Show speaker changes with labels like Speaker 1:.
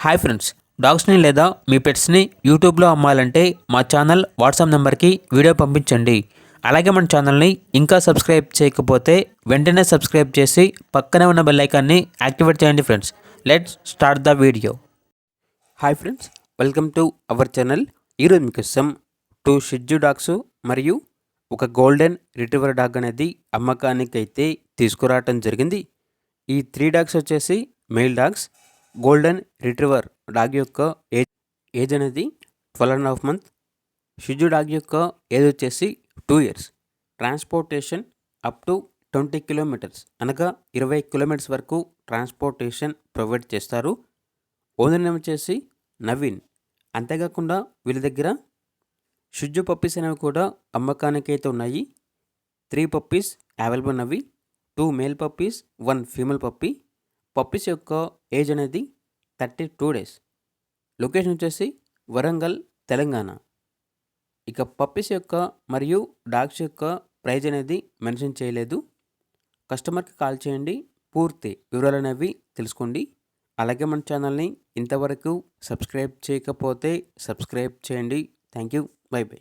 Speaker 1: Hi friends, డాగ్స్ని లేదా మీ పెట్స్ని యూట్యూబ్లో అమ్మాలంటే మా ఛానల్ వాట్సాప్ నెంబర్కి వీడియో పంపించండి. అలాగే మన ఛానల్ని ఇంకా సబ్స్క్రైబ్ చేయకపోతే వెంటనే సబ్స్క్రైబ్ చేసి పక్కనే ఉన్న బెల్ ఐకాన్ని యాక్టివేట్ చేయండి friends. Let's start the video. Hi friends, welcome to our channel. ఈరోజు మీకోసం 2 షిట్జూ డాగ్స్ మరియు ఒక గోల్డెన్ రిట్రీవర్ డాగ్ అనేది అమ్మకానికి అయితే తీసుకురావటం జరిగింది. ఈ 3 డాగ్స్ వచ్చేసి mail dogs. Golden retriever dog యొక్క ఏజ్ అనేది 12.5 months. షిట్జూ డాగ్ యొక్క ఏజ్ వచ్చేసి 2 years. Transportation up to 20 kilometers అనగా 20 kilometers వరకు ట్రాన్స్పోర్టేషన్ ప్రొవైడ్ చేస్తారు. ఓనర్ నేమ్ వచ్చేసి నవీన్. అంతేకాకుండా వీళ్ళ దగ్గర షిట్జూ పప్పీస్ అనేవి కూడా అమ్మకానికి అయితే ఉన్నాయి. 3 puppies అవైలబుల్ ఉన్నవి. 2 male puppies, 1 female puppy. Puppies యొక్క ఏజ్ అనేది 32 days. లొకేషన్ వచ్చేసి వరంగల్, తెలంగాణ. ఇక పప్పీస్ యొక్క మరియు డాగ్స్ యొక్క ప్రైజ్ అనేది మెన్షన్ చేయలేదు. కస్టమర్కి కాల్ చేయండి, పూర్తి వివరాలు అనేవి తెలుసుకోండి. అలాగే మన ఛానల్ని ఇంతవరకు సబ్స్క్రైబ్ చేయకపోతే సబ్స్క్రైబ్ చేయండి. Thank you. By by.